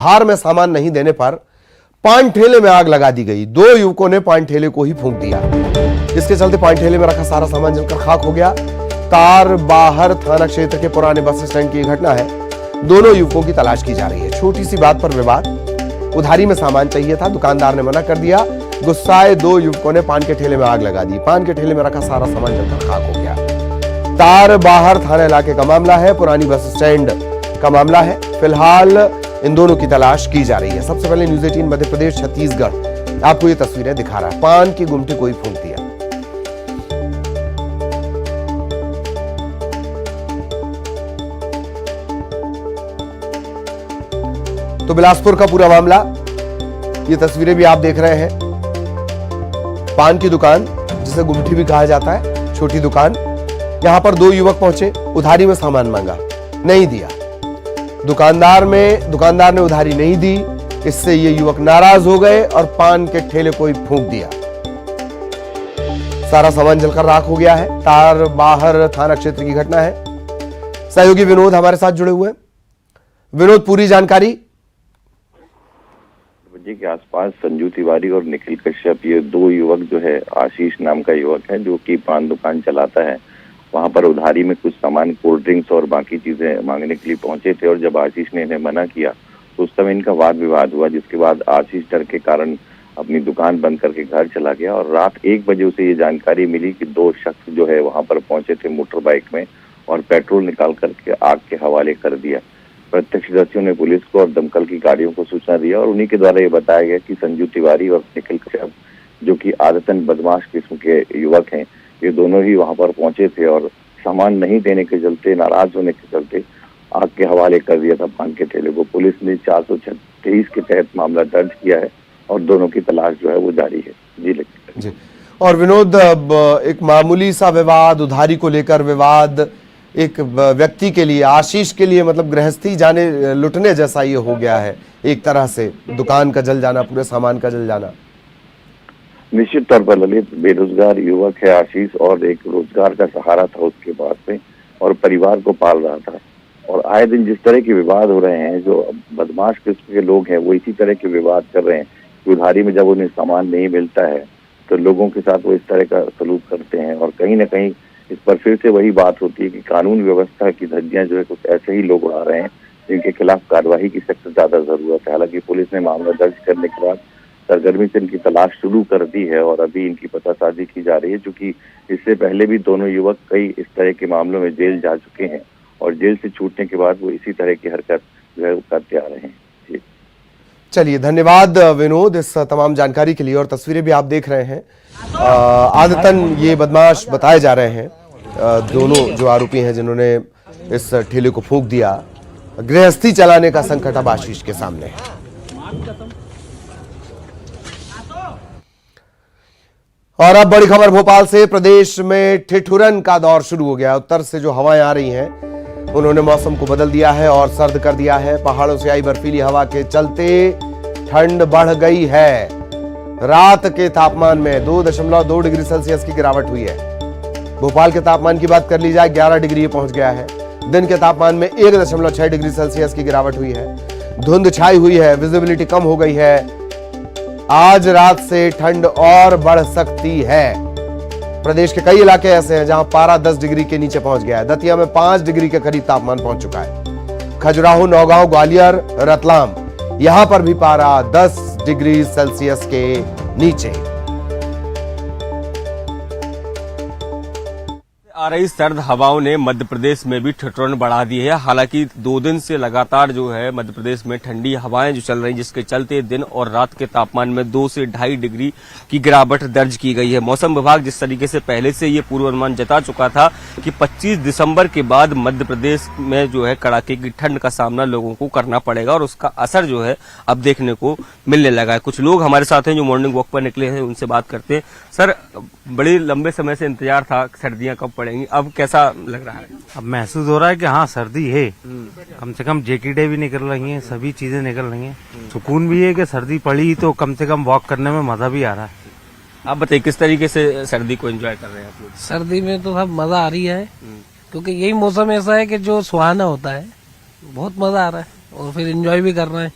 हार में सामान नहीं देने पर पान ठेले में आग लगा दी गई। 2 युवकों ने पान ठेले को ही फूंक दिया। इसके चलते पान ठेले में रखा सारा सामान जलकर खाक हो गया। तारबाहर थाना क्षेत्र के पुराने बस स्टैंड की घटना है। दोनों युवकों की तलाश की जा रही है। छोटी सी बात पर विवाद, उधारी में सामान चाहिए था, दुकानदार ने मना कर दिया। गुस्साए 2 युवकों ने पान के ठेले में आग लगा दी। पान के ठेले में रखा सारा सामान जलकर खाक हो गया। तारबाहर थाना इलाके का मामला है, पुरानी बस स्टैंड का मामला है। फिलहाल इन दोनों की तलाश की जा रही है। सबसे पहले न्यूज 18 मध्य प्रदेश छत्तीसगढ़ आपको ये तस्वीरें दिखा रहा है। पान की गुमटी कोई फूंक दिया। तो बिलासपुर का पूरा मामला, ये तस्वीरें भी आप देख रहे हैं। पान की दुकान, जिसे गुमटी भी कहा जाता है, छोटी दुकान। यहां पर 2 युवक पहुंचे, उधारी में सामान मांगा, नहीं दिया। दुकानदार ने उधारी नहीं दी। इससे ये युवक नाराज हो गए और पान के ठेले को ही फूंक दिया। सारा सामान जलकर राख हो गया है। तारबाहर थाना क्षेत्र की घटना है। सहयोगी विनोद हमारे साथ जुड़े हुए हैं। विनोद, पूरी जानकारी। बजे के आसपास संजू तिवारी और निखिल कश्यप, ये 2 युवक जो है, आशीष नाम का युवक है जो कि पान दुकान चलाता है, वहां पर उधारी में कुछ सामान, कोल्ड ड्रिंक्स और बाकी चीजें मांगने के लिए पहुंचे थे। और जब आशीष ने इन्हें मना किया तो उस समय इनका वाद विवाद हुआ, जिसके बाद आशीष डर के कारण अपनी दुकान बंद करके घर चला गया। और रात 1 बजे उसे ये जानकारी मिली कि 2 शख्स जो है वहां पर पहुंचे थे मोटर बाइक में और पेट्रोल निकाल करके आग के हवाले कर दिया। प्रत्यक्षदर्शियों ने पुलिस को और दमकल की गाड़ियों को सूचना दिया और उन्हीं के द्वारा ये बताया गया कि संजू तिवारी और निखिल कश्यप, जो कि आदतन बदमाश किस्म के युवक हैं, ये दोनों ही वहां पर पहुंचे थे और सामान नहीं देने के चलते, नाराज होने के चलते आग के हवाले कर दिया था पान के ठेले को। पुलिस ने 423 के तहत मामला दर्ज किया है और दोनों की तलाश जो है वो जारी है। जी। और विनोद, एक मामूली सा विवाद, उधारी को लेकर विवाद, एक व्यक्ति के लिए, आशीष के लिए, मतलब गृहस्थी जाने लुटने जैसा ये हो गया है एक तरह से। दुकान का जल जाना, पूरे सामान का जल जाना। निश्चित तौर पर ललित, बेरोजगार युवक है आशीष और एक रोजगार का सहारा था उसके पास में और परिवार को पाल रहा था। और आए दिन जिस तरह के विवाद हो रहे हैं, जो बदमाश किस्म के लोग हैं वो इसी तरह के विवाद कर रहे हैं कि उधारी में जब उन्हें सामान नहीं मिलता है तो लोगों के साथ वो इस तरह का सलूक करते हैं। और कहीं ना कहीं इस पर फिर से वही बात होती है कि कानून व्यवस्था की धज्जियां जो है कुछ ऐसे ही लोग उड़ा रहे हैं जिनके खिलाफ कार्रवाई की सख्त ज्यादा जरूरत है। हालांकि पुलिस ने मामला दर्ज करने के बाद सरगर्मी से इनकी तलाश शुरू कर दी है और अभी इनकी पतासाजी की जा रही है, क्योंकि इससे पहले भी दोनों युवक कई इस तरह के मामलों में जेल जा चुके हैं और जेल से छूटने के बाद वो इसी तरह की हरकत जो है करते आ रहे हैं। जी चलिए, धन्यवाद विनोद इस तमाम जानकारी के लिए। और तस्वीरें भी आप देख रहे हैं। आदतन ये बदमाश बताए जा रहे हैं, दोनों जो आरोपी हैं जिन्होंने इस ठेले को फूंक दिया। गृहस्थी चलाने का संकट अब आशीष के सामने है। और अब बड़ी खबर भोपाल से। प्रदेश में ठिठुरन का दौर शुरू हो गया। उत्तर से जो हवाएं आ रही हैं उन्होंने मौसम को बदल दिया है और सर्द कर दिया है। पहाड़ों से आई बर्फीली हवा के चलते ठंड बढ़ गई है। रात के तापमान में 2.2 डिग्री सेल्सियस की गिरावट हुई है। भोपाल के तापमान की बात कर ली जाए, 11 डिग्री पहुंच गया है। दिन के तापमान में 1.6 डिग्री सेल्सियस की गिरावट हुई है। धुंध छाई हुई है, विजिबिलिटी कम हो गई है। आज रात से ठंड और बढ़ सकती है। प्रदेश के कई इलाके ऐसे हैं जहां पारा 10 डिग्री के नीचे पहुंच गया है। दतिया में 5 डिग्री के करीब तापमान पहुंच चुका है। खजुराहो, नौगांव, ग्वालियर, रतलाम, यहां पर भी पारा 10 डिग्री सेल्सियस के नीचे। आ रही सर्द हवाओं ने मध्य प्रदेश में भी ठिठुरन बढ़ा दी है। हालांकि 2 दिन से लगातार जो है मध्य प्रदेश में ठंडी हवाएं जो चल रही, जिसके चलते दिन और रात के तापमान में 2 से 2.5 डिग्री की गिरावट दर्ज की गई है। मौसम विभाग जिस तरीके से पहले से ये पूर्वानुमान जता चुका था कि 25 दिसंबर के बाद मध्य प्रदेश में जो है कड़ाके की ठंड का सामना लोगों को करना पड़ेगा और उसका असर जो है अब देखने को मिलने लगा है। कुछ लोग हमारे साथ हैं जो मॉर्निंग वॉक पर निकले हैं, उनसे बात करते हैं। सर, बड़े लंबे समय से इंतजार था सर्दियां कब पड़ेंगी, अब कैसा लग रहा है? अब महसूस हो रहा है कि हाँ सर्दी है। कम से कम जैकेटें भी निकल रही हैं, सभी चीजें निकल रही हैं। सुकून भी है कि सर्दी पड़ी तो कम से कम वॉक करने में मजा भी आ रहा है। आप बताइए किस तरीके से सर्दी को एंजॉय कर रहे हैं आप लोग? सर्दी में तो सब मजा आ रही है, क्योंकि यही मौसम ऐसा है कि जो सुहाना होता है, बहुत मजा आ रहा है और फिर एंजॉय भी कर रहे हैं।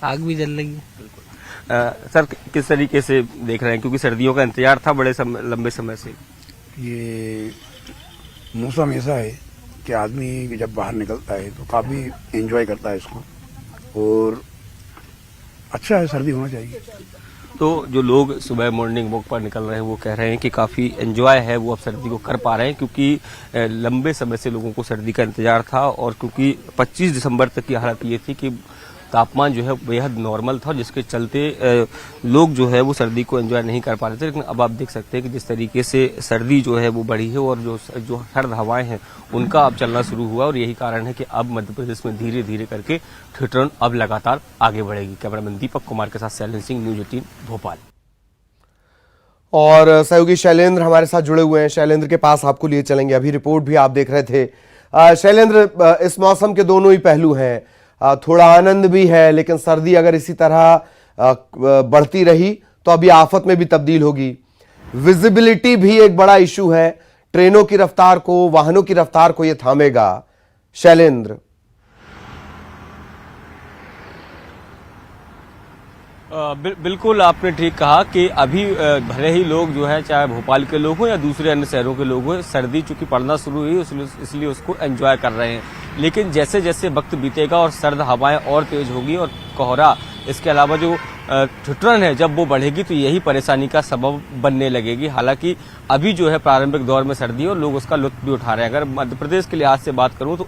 आग भी जल रही है। सर किस तरीके से देख रहे हैं, क्योंकि सर्दियों का इंतजार था बड़े लंबे समय से। ये मौसम ऐसा है कि आदमी जब बाहर निकलता है तो काफ़ी एंजॉय करता है इसको, और अच्छा है, सर्दी होना चाहिए। तो जो लोग सुबह मॉर्निंग वॉक पर निकल रहे हैं वो कह रहे हैं कि काफ़ी एंजॉय है, वो अब सर्दी को कर पा रहे हैं, क्योंकि लंबे समय से लोगों को सर्दी का इंतजार था, और क्योंकि 25 दिसंबर तक की हालत ये थी कि तापमान जो है बेहद नॉर्मल था, जिसके चलते लोग जो है वो सर्दी को एंजॉय नहीं कर पा रहे थे। लेकिन अब आप देख सकते हैं कि जिस तरीके से सर्दी जो है वो बढ़ी है, और जो सर्द हवाएं हैं उनका अब चलना शुरू हुआ, और यही कारण है कि अब मध्य प्रदेश में धीरे धीरे करके ठिठुरन अब लगातार आगे बढ़ेगी। कैमरामैन दीपक कुमार के साथ शैलेंद्र सिंह, न्यूज 18 भोपाल। और सहयोगी शैलेंद्र हमारे साथ जुड़े हुए हैं। शैलेंद्र के पास आपको लिए चलेंगे, अभी रिपोर्ट भी आप देख रहे थे। शैलेंद्र, इस मौसम के दोनों ही पहलू हैं, थोड़ा आनंद भी है, लेकिन सर्दी अगर इसी तरह बढ़ती रही तो अभी आफत में भी तब्दील होगी। विजिबिलिटी भी एक बड़ा इशू है, ट्रेनों की रफ्तार को, वाहनों की रफ्तार को यह थामेगा। शैलेंद्र, बिल्कुल आपने ठीक कहा कि अभी भले ही लोग जो है, चाहे भोपाल के लोग हों या दूसरे अन्य शहरों के लोग हों, सर्दी चूंकि पड़ना शुरू हुई इसलिए उसको एंजॉय कर रहे हैं। लेकिन जैसे जैसे वक्त बीतेगा और सर्द हवाएं और तेज होगी और कोहरा, इसके अलावा जो ठिठुरन है जब वो बढ़ेगी तो यही परेशानी का सबब बनने लगेगी। हालांकि अभी जो है प्रारंभिक दौर में सर्दी है और लोग उसका लुत्फ भी उठा रहे हैं। अगर मध्य प्रदेश के लिहाज से बात करूं तो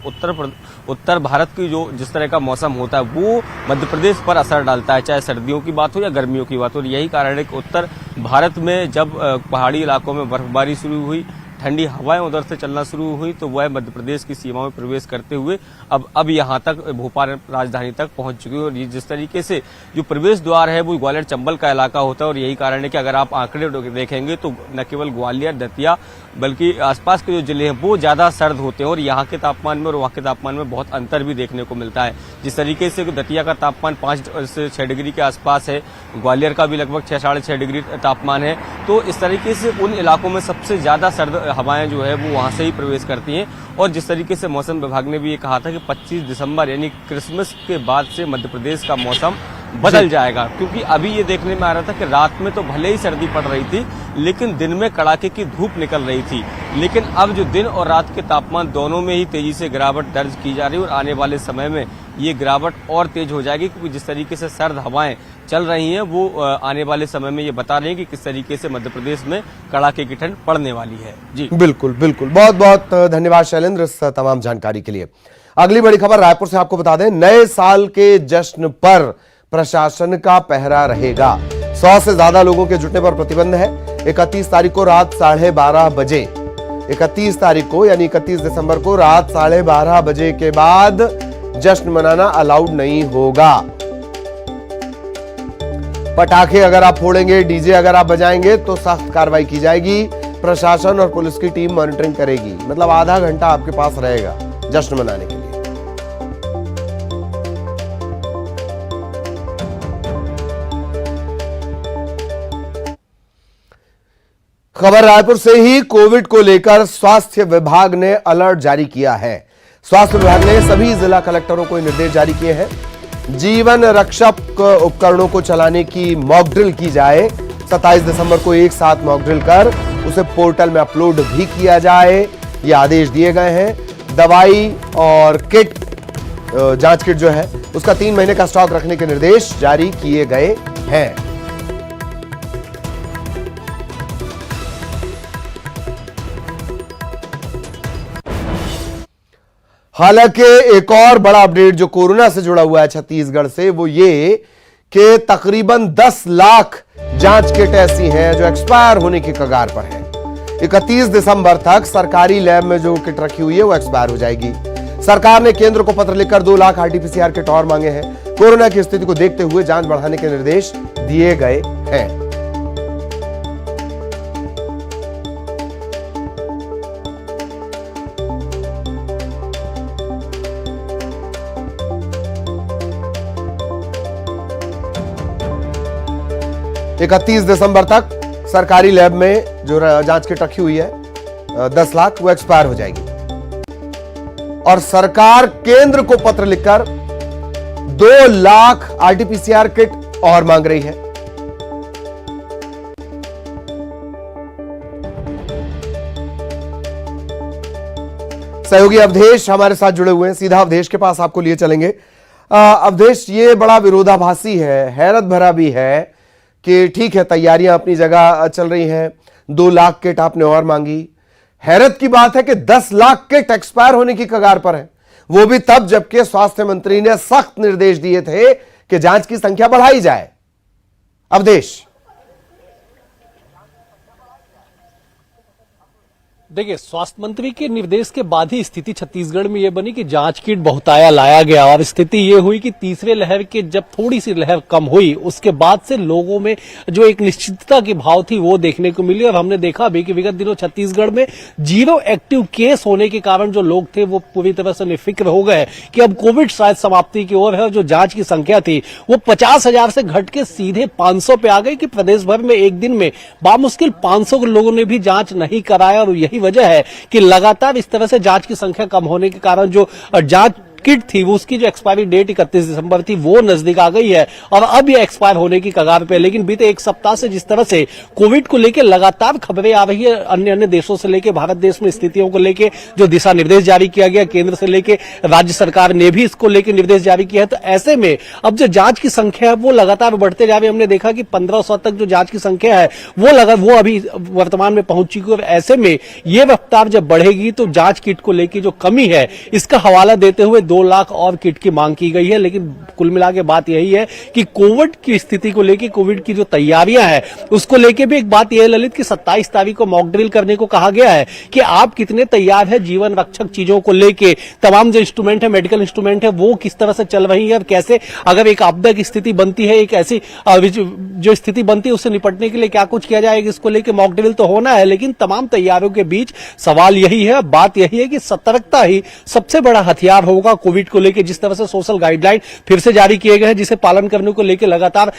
उत्तर भारत की जो जिस तरह का मौसम होता है वो मध्य प्रदेश पर असर डालता है, चाहे सर्दियों की बात हो या गर्मियों की बात हो। यही कारण है कि उत्तर भारत में जब पहाड़ी इलाकों में बर्फबारी शुरू हुई, ठंडी हवाएं उधर से चलना शुरू हुई, तो वह मध्य प्रदेश की सीमाओं में प्रवेश करते हुए अब यहां तक भोपाल राजधानी तक पहुंच चुकी है। और जिस तरीके से जो प्रवेश द्वार है वो ग्वालियर चंबल का इलाका होता है, और यही कारण है कि अगर आप आंकड़े देखेंगे तो न केवल ग्वालियर, दतिया, बल्कि आसपास के जो जिले हैं वो ज्यादा सर्द होते हैं, और यहाँ के तापमान में और वहाँ के तापमान में बहुत अंतर भी देखने को मिलता है। जिस तरीके से दतिया का तापमान 5 से 6 डिग्री के आसपास है, ग्वालियर का भी लगभग 6 साढ़े 6 डिग्री तापमान है। तो इस तरीके से उन इलाकों में सबसे ज्यादा सर्द हवाएं जो है वो वहां से ही प्रवेश करती हैं। और जिस तरीके से मौसम विभाग ने भी ये कहा था कि 25 दिसंबर यानी क्रिसमस के बाद से मध्य प्रदेश का मौसम बदल जाएगा, क्योंकि अभी ये देखने में आ रहा था कि रात में तो भले ही सर्दी पड़ रही थी लेकिन दिन में कड़ाके की धूप निकल रही थी। लेकिन अब जो दिन और रात के तापमान दोनों में ही तेजी से गिरावट दर्ज की जा रही है, और आने वाले समय में ये गिरावट और तेज हो जाएगी, क्योंकि जिस तरीके से सर्द हवाएं चल रही हैं वो आने वाले समय में ये बता रही हैं कि किस तरीके से मध्य प्रदेश में कड़ाके की ठंड पड़ने वाली है। जी बिल्कुल बिल्कुल, बहुत बहुत धन्यवाद शैलेंद्र इस तमाम जानकारी के लिए। अगली बड़ी खबर रायपुर से आपको बता दें, नए साल के जश्न पर प्रशासन का पहरा रहेगा। 100 से ज्यादा लोगों के जुटने पर प्रतिबंध है। 31 तारीख को रात 12:30 बजे, 31 तारीख को यानी 31 दिसंबर को रात 12:30 बजे के बाद जश्न मनाना अलाउड नहीं होगा। पटाखे अगर आप फोड़ेंगे, डीजे अगर आप बजाएंगे तो सख्त कार्रवाई की जाएगी। प्रशासन और पुलिस की टीम मॉनिटरिंग करेगी, मतलब आधा घंटा आपके पास रहेगा जश्न मनाने के लिए। खबर रायपुर से ही, कोविड को लेकर स्वास्थ्य विभाग ने अलर्ट जारी किया है। स्वास्थ्य विभाग ने सभी जिला कलेक्टरों को निर्देश जारी किए हैं। जीवन रक्षक उपकरणों को चलाने की मॉक ड्रिल की जाए। 27 दिसंबर को एक साथ मॉक ड्रिल कर उसे पोर्टल में अपलोड भी किया जाए, ये आदेश दिए गए हैं। दवाई और किट, जांच किट जो है उसका 3 महीने का स्टॉक रखने के निर्देश जारी किए गए हैं। हालांकि एक और बड़ा अपडेट जो कोरोना से जुड़ा हुआ है छत्तीसगढ़ से, वो ये कि तकरीबन 10 लाख जांच किट ऐसी हैं जो एक्सपायर होने की कगार पर है। 31 दिसंबर तक सरकारी लैब में जो किट रखी हुई है वो एक्सपायर हो जाएगी। सरकार ने केंद्र को पत्र लिखकर 2 लाख आरटीपीसीआर किट और मांगे हैं। कोरोना की स्थिति को देखते हुए जांच बढ़ाने के निर्देश दिए गए हैं। एक 31 दिसंबर तक सरकारी लैब में जो जांच किट रखी हुई है 10 लाख, वो एक्सपायर हो जाएगी। और सरकार केंद्र को पत्र लिखकर 2 लाख आरटीपीसीआर किट और मांग रही है। सहयोगी अवधेश हमारे साथ जुड़े हुए हैं, सीधा अवधेश के पास आपको लिए चलेंगे। अवधेश, ये बड़ा विरोधाभासी है, हैरत भरा भी है कि ठीक है तैयारियां अपनी जगह चल रही हैं, 2 लाख किट आपने और मांगी। हैरत की बात है कि 10 लाख किट एक्सपायर होने की कगार पर है, वो भी तब जबकि स्वास्थ्य मंत्री ने सख्त निर्देश दिए थे कि जांच की संख्या बढ़ाई जाए। अवधेश, देखिए, स्वास्थ्य मंत्री के निर्देश के बाद ही स्थिति छत्तीसगढ़ में यह बनी कि जांच किट बहुताया लाया गया और स्थिति ये हुई कि तीसरे लहर के जब थोड़ी सी लहर कम हुई उसके बाद से लोगों में जो एक निश्चितता की भाव थी वो देखने को मिली। और हमने देखा भी कि विगत दिनों छत्तीसगढ़ में 0 एक्टिव केस होने के कारण जो लोग थे वो पूरी तरह से निफिक्र हो गए कि अब कोविड शायद समाप्ति की ओर है। और जो जांच की संख्या थी वो 50,000 से घट के सीधे 500 पे आ गई कि प्रदेश भर में एक दिन में बामुश्किल 500 लोगों ने भी जांच नहीं कराया। और यही वजह है कि लगातार इस तरह से जांच की संख्या कम होने के कारण जो जांच किट थी वो उसकी जो एक्सपायरी डेट 31 दिसंबर थी वो नजदीक आ गई है और अब ये एक्सपायर होने की कगार पे। लेकिन बीते एक सप्ताह से जिस तरह से कोविड को लेकर लगातार खबरें आ रही है अन्य देशों से लेकर भारत देश में स्थितियों को लेकर जो दिशा निर्देश जारी किया गया केंद्र से लेकर राज्य सरकार ने भी इसको लेकर निर्देश जारी किया है, तो ऐसे में अब जो जांच की संख्या है वो लगातार बढ़ते जा रही है। हमने देखा कि 1500 तक जो जांच की संख्या है वो अभी वर्तमान में पहुंच चुकी है। और ऐसे में ये रफ्तार जब बढ़ेगी तो जांच किट को लेकर जो कमी है इसका हवाला देते हुए 2 लाख और किट की मांग की गई है। लेकिन कुल मिला के बात यही है कि कोविड की स्थिति को लेकर कोविड की जो तैयारियां हैं उसको लेकर भी एक बात यह है ललित कि 27 तारीख को मॉक ड्रिल करने को कहा गया है कि आप कितने तैयार है जीवन रक्षक चीजों को लेकर, तमाम जो इंस्ट्रूमेंट है मेडिकल इंस्ट्रूमेंट है वो किस तरह से चल रही है और कैसे अगर एक आपदा की स्थिति बनती है, एक ऐसी जो स्थिति बनती है उससे निपटने के लिए क्या कुछ किया जाएगा, इसको लेकर मॉक ड्रिल तो होना है। लेकिन तमाम तैयारियों के बीच सवाल यही है, बात यही है कि सतर्कता ही सबसे बड़ा हथियार होगा कोविड को लेकर। जिस तरह से सोशल गाइडलाइन फिर से जारी किए गए हैं जिसे पालन करने को लेकर लगातार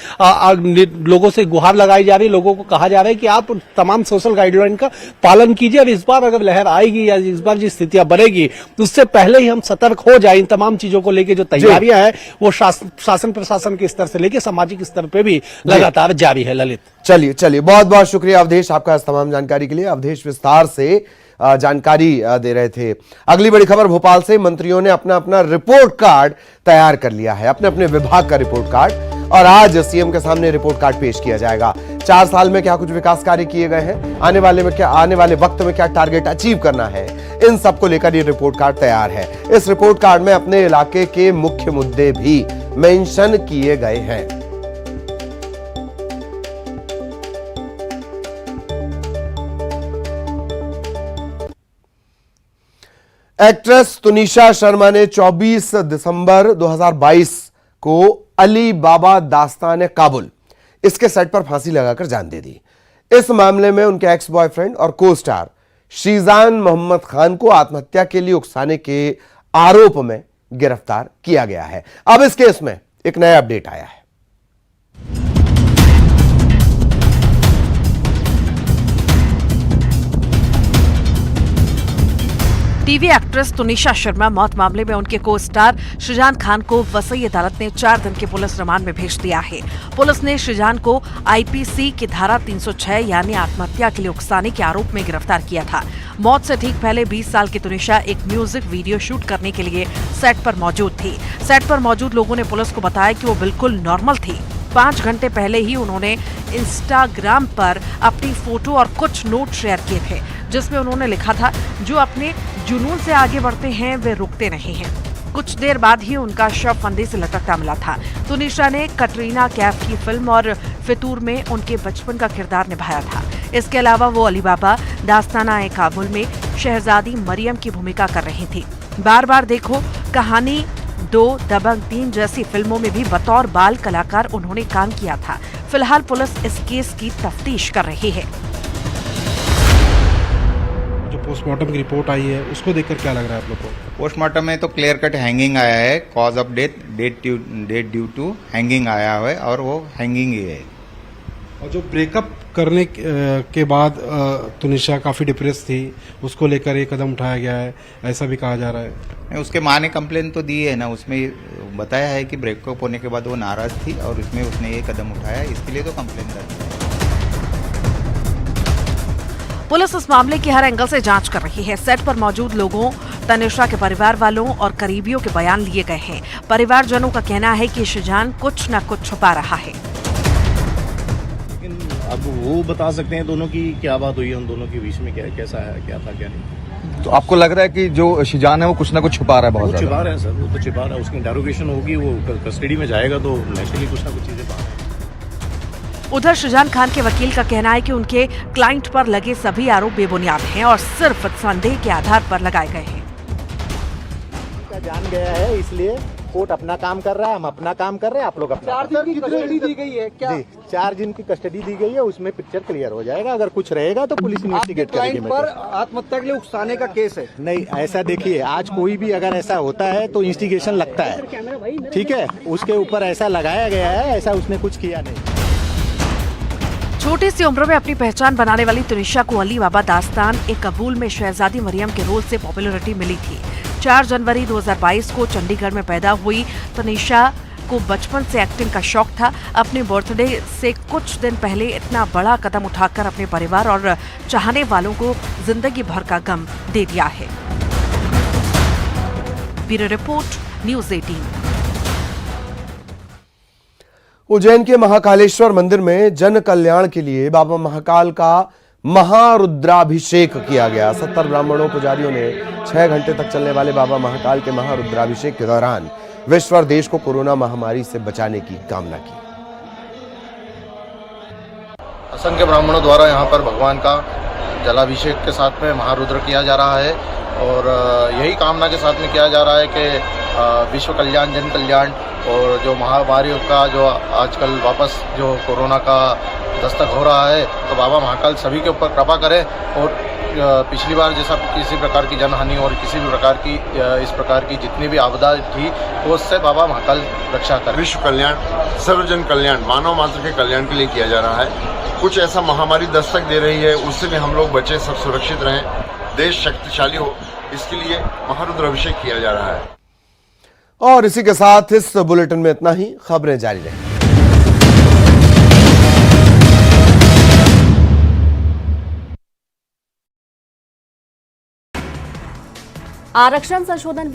लोगों से गुहार लगाई जा रही है, लोगों को कहा जा रहा है कि आप तमाम सोशल गाइडलाइन का पालन कीजिए और इस बार अगर लहर आएगी या इस बार जो स्थितियां बनेगी तो उससे पहले ही हम सतर्क हो जाए। इन तमाम चीजों को लेकर जो तैयारियां हैं वो शासन प्रशासन के स्तर से लेकर सामाजिक स्तर पर भी लगातार जारी है। ललित, चलिए बहुत बहुत शुक्रिया अवधेश आपका इस तमाम जानकारी के लिए। अवधेश विस्तार से जानकारी दे रहे थे। अगली बड़ी खबर भोपाल से, मंत्रियों ने अपना अपना रिपोर्ट कार्ड तैयार कर लिया है, अपने अपने विभाग का रिपोर्ट कार्ड, और आज सीएम के सामने रिपोर्ट कार्ड पेश किया जाएगा। 4 साल में क्या कुछ विकास कार्य किए गए हैं, आने वाले वक्त में क्या टारगेट अचीव करना है, इन सब को लेकर ये रिपोर्ट कार्ड तैयार है। इस रिपोर्ट कार्ड में अपने इलाके के मुख्य मुद्दे भी मेंशन किए गए हैं। एक्ट्रेस तुनिशा शर्मा ने 24 दिसंबर 2022 को अली बाबा दास्तान काबुल इसके सेट पर फांसी लगाकर जान दे दी। इस मामले में उनके एक्स बॉयफ्रेंड और को स्टार शीजान मोहम्मद खान को आत्महत्या के लिए उकसाने के आरोप में गिरफ्तार किया गया है। अब इस केस में एक नया अपडेट आया है। टीवी एक्ट्रेस तुनिशा शर्मा मौत मामले में उनके को स्टार शीजान खान को वसई अदालत ने 4 दिन के पुलिस रिमांड में भेज दिया है। पुलिस ने शीजान को आईपीसी की धारा 306 यानी आत्महत्या के लिए उकसाने के आरोप में गिरफ्तार किया था। मौत से ठीक पहले 20 साल की तुनिशा एक म्यूजिक वीडियो शूट करने के लिए सेट पर मौजूद थी। सेट पर मौजूद लोगों ने पुलिस को बताया कि वो बिल्कुल नॉर्मल थी। 5 घंटे पहले ही उन्होंने इंस्टाग्राम पर अपनी फोटो और कुछ नोट शेयर किए थे जिसमें उन्होंने लिखा था, जो अपने जुनून से आगे बढ़ते हैं वे रुकते नहीं हैं। कुछ देर बाद ही उनका शव फंदे से लटकता मिला था। तुनिशा ने कटरीना कैफ की फिल्म और फितूर में उनके बचपन का किरदार निभाया था। इसके अलावा वो अली बाबा दास्ताना काबुल में शहजादी मरियम की भूमिका कर रही थी। बार बार देखो, कहानी 2, दबंग 3 जैसी फिल्मों में भी बतौर बाल कलाकार उन्होंने काम किया था। फिलहाल पुलिस इस केस की तफ्तीश कर रही है। जो पोस्टमार्टम की रिपोर्ट आई है उसको देखकर क्या लग रहा है आप लोग को? पोस्टमार्टम में तो क्लियर कट हैंगिंग आया है, cause of death date due to hanging आया है और वो हैंगिंग ही है। और जो ब्रेकअप करने के बाद तुनिशा काफी डिप्रेस थी, उसको लेकर एक कदम उठाया गया है, ऐसा भी कहा जा रहा है। उसके माँ ने कंप्लेन तो दी है ना, उसमें बताया है कि ब्रेकअप होने के बाद वो नाराज थी और उसमें उसने ये कदम उठाया, इसके लिए तो कंप्लेन दर्ज है। पुलिस इस मामले की हर एंगल से जांच कर रही है। सेट पर मौजूद लोगों, तनिषा के परिवार वालों और करीबियों के बयान लिए गए हैं। परिवारजनों का कहना है कि शुजान कुछ न कुछ छुपा रहा है। अब वो बता सकते हैं दोनों की क्या बात हुई है, उन दोनों के बीच में क्या कैसा है, क्या था क्या नहीं। तो आपको लग रहा है कि जो शिजान है वो कुछ ना कुछ छुपा रहा है, बहुत छुपा रहे हैं सर, वो तो छुपा रहा है। उसकी इंटेरोगेशन होगी, वो कस्टडी में जाएगा तो नेचुरली कुछ ना कुछ चीजें बाहर। उधर शुजान खान के वकील का कहना है कि उनके क्लाइंट पर लगे सभी आरोप बेबुनियाद हैं और सिर्फ संदेह के आधार पर लगाए गए हैं। जान गया है, इसलिए कोर्ट अपना काम कर रहा है, हम अपना काम कर रहे हैं, आप लोग अपना। 4 दिन की कस्टडी दी गई है क्या? 4 दिन की कस्टडी दी गई है, उसमें पिक्चर क्लियर हो जाएगा। अगर कुछ रहेगा तो पुलिस इन्वेस्टिगेट करेगी। पर आत्महत्या के लिए उकसाने का केस है। नहीं, ऐसा देखिए, आज कोई भी अगर ऐसा होता है तो इंस्टिगेशन लगता है, ठीक है। उसके ऊपर ऐसा लगाया गया है, ऐसा उसने कुछ किया नहीं। छोटी सी उम्र में अपनी पहचान बनाने वाली तुनिशा को अली बाबा दास्तान एक कबूल में शहजादी मरियम के रोल से पॉपुलैरिटी मिली थी। 4 जनवरी 2022 को चंडीगढ़ में पैदा हुई तुनिशा को बचपन से एक्टिंग का शौक था। अपने बर्थडे से कुछ दिन पहले इतना बड़ा कदम उठाकर अपने परिवार और चाहने वालों को जिंदगी भर का गम दे दिया है। Bureau report, news 18। उज्जैन के महाकालेश्वर मंदिर में जन कल्याण के लिए बाबा महाकाल का महारुद्राभिषेक किया गया। 70 ब्राह्मणों पुजारियों ने 6 घंटे तक चलने वाले बाबा महाकाल के महारुद्राभिषेक के दौरान विश्व और देश को कोरोना महामारी से बचाने की कामना की। असंख्य ब्राह्मणों द्वारा यहाँ पर भगवान का जलाभिषेक के साथ में महारुद्र किया जा रहा है और यही कामना के साथ में किया जा रहा है कि विश्व कल्याण, जन कल्याण और जो महामारी का जो आजकल वापस जो कोरोना का दस्तक हो रहा है, तो बाबा महाकाल सभी के ऊपर कृपा करें और पिछली बार जैसा किसी प्रकार की जनहानि और किसी भी प्रकार की इस प्रकार की जितनी भी आपदा थी, तो उससे बाबा महाकाल रक्षा करें। विश्व कल्याण, सर्वजन कल्याण, मानव मात्र के कल्याण के लिए किया जा रहा है। कुछ ऐसा महामारी दस्तक दे रही है, उससे भी हम लोग बचे, सब सुरक्षित रहें, देश शक्तिशाली हो, इसके लिए महारुद्र अभिषेक किया जा रहा है। और इसी के साथ इस बुलेटिन में इतना ही। खबरें जारी रहें। आरक्षण संशोधन